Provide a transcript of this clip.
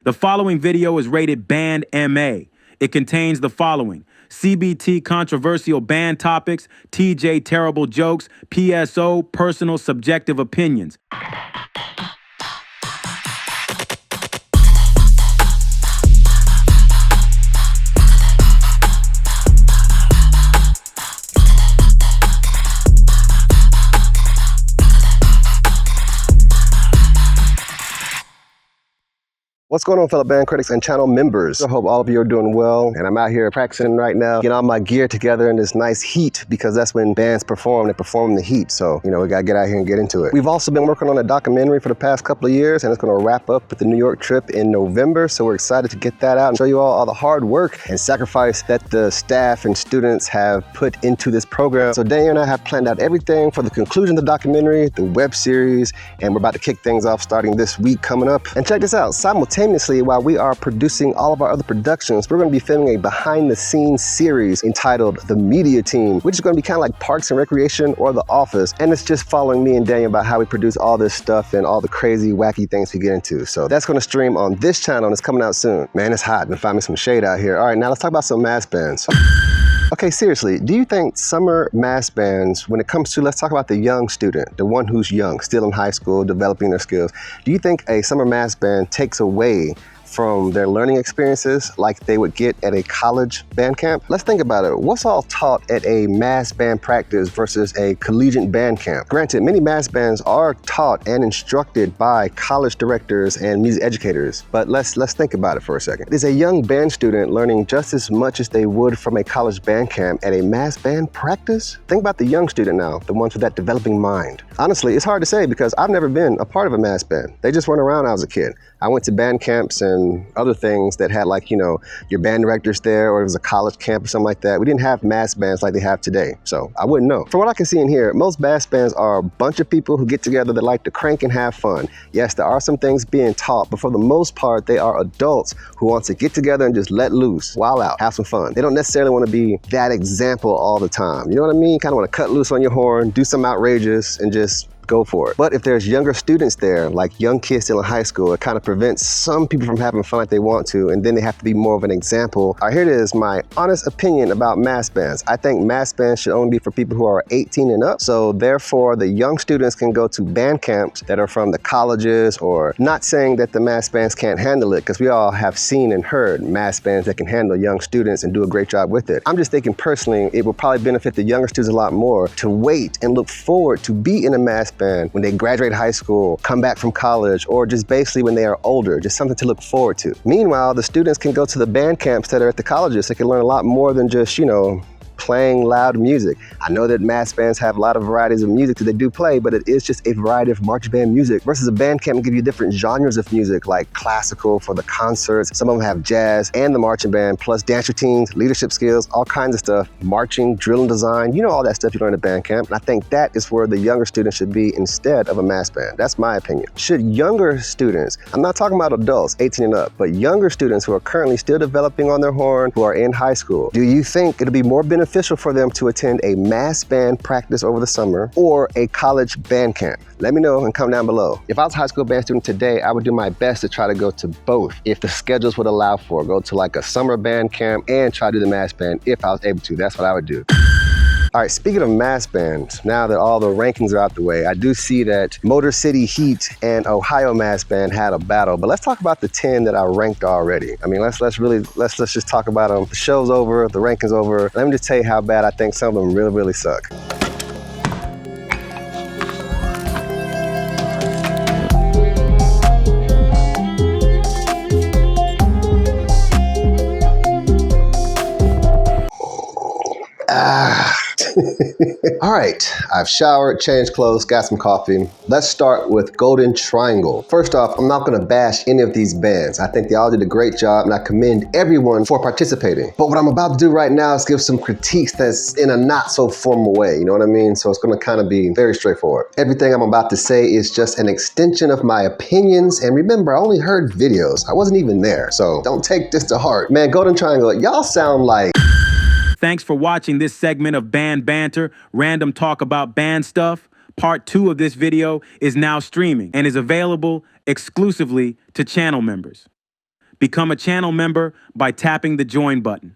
The following video is rated Band MA. It contains the following: CBT controversial band topics, TJ terrible jokes, PSO personal subjective opinions. What's going on, fellow band critics and channel members? I hope all of you are doing well, and I'm out here practicing right now, getting all my gear together in this nice heat, because that's when bands perform, they perform in the heat, so, you know, we gotta get out here and get into it. We've also been working on a documentary for the past couple of years, and it's gonna wrap up with the New York trip in November, so we're excited to get that out and show you all the hard work and sacrifice that the staff and students have put into this program. So Daniel and I have planned out everything for the conclusion of the documentary, the web series, and we're about to kick things off starting this week coming up. And check this out, simultaneously, while we are producing all of our other productions, we're going to be filming a behind-the-scenes series entitled The Media Team, which is going to be kind of like Parks and Recreation or The Office, and it's just following me and Daniel about how we produce all this stuff and all the crazy, wacky things we get into. So that's going to stream on this channel, and it's coming out soon. Man, it's hot. Been finding some shade out here. All right, now let's talk about some mass bands. Okay, seriously, do you think summer mass bands, when it comes to, let's talk about the young student, the one who's young, still in high school, developing their skills, do you think a summer mass band takes away from their learning experiences like they would get at a college band camp? Let's think about it. What's all taught at a mass band practice versus a collegiate band camp? Granted, many mass bands are taught and instructed by college directors and music educators, but let's think about it for a second. Is a young band student learning just as much as they would from a college band camp at a mass band practice? Think about the young student now, the ones with that developing mind. Honestly, it's hard to say because I've never been a part of a mass band. They just weren't around when I was a kid. I went to band camps and other things that had, like, you know, your band directors there, or it was a college camp or something like that. We didn't have mass bands like they have today, so I wouldn't know. From what I can see in here, most mass bands are a bunch of people who get together that like to crank and have fun. Yes, there are some things being taught, but for the most part, they are adults who want to get together and just let loose, wild out, have some fun. They don't necessarily want to be that example all the time. You know what I mean? Kind of want to cut loose on your horn, do something outrageous, and just go for it. But if there's younger students there, like young kids still in high school, it kind of prevents some people from having fun like they want to, and then they have to be more of an example. All right, here it is, my honest opinion about mass bands. I think mass bands should only be for people who are 18 and up, so therefore the young students can go to band camps that are from the colleges, or not saying that the mass bands can't handle it, because we all have seen and heard mass bands that can handle young students and do a great job with it. I'm just thinking personally, it will probably benefit the younger students a lot more to wait and look forward to be in a mass band when they graduate high school, come back from college, or just basically when they are older, just something to look forward to. Meanwhile, the students can go to the band camps that are at the colleges. They can learn a lot more than just, you know, playing loud music. I know that mass bands have a lot of varieties of music that they do play, but it is just a variety of marching band music, versus a band camp will give you different genres of music, like classical for the concerts. Some of them have jazz and the marching band, plus dance routines, leadership skills, all kinds of stuff, marching, drill and design, you know, all that stuff you learn at band camp. And I think that is where the younger students should be instead of a mass band. That's my opinion. Should younger students, I'm not talking about adults, 18 and up, but younger students who are currently still developing on their horn, who are in high school, do you think it'll be more beneficial for them to attend a mass band practice over the summer or a college band camp? Let me know and comment down below. If I was a high school band student today, I would do my best to try to go to both if the schedules would allow for. Go to like a summer band camp and try to do the mass band if I was able to. That's what I would do. All right, speaking of mass bands, now that all the rankings are out the way, I do see that Motor City Heat and Ohio Mass Band had a battle, but let's talk about the 10 that I ranked already. I mean, let's just talk about them. The show's over, the ranking's over. Let me just tell you how bad I think some of them really, really suck. All right, I've showered, changed clothes, got some coffee. Let's start with Golden Triangle. First off, I'm not gonna bash any of these bands. I think they all did a great job and I commend everyone for participating. But what I'm about to do right now is give some critiques that's in a not so formal way, you know what I mean? So it's gonna kind of be very straightforward. Everything I'm about to say is just an extension of my opinions, and remember, I only heard videos. I wasn't even there, so don't take this to heart. Man, Golden Triangle, y'all sound like... Thanks for watching this segment of Band Banter, random talk about band stuff. Part 2 of this video is now streaming and is available exclusively to channel members. Become a channel member by tapping the join button.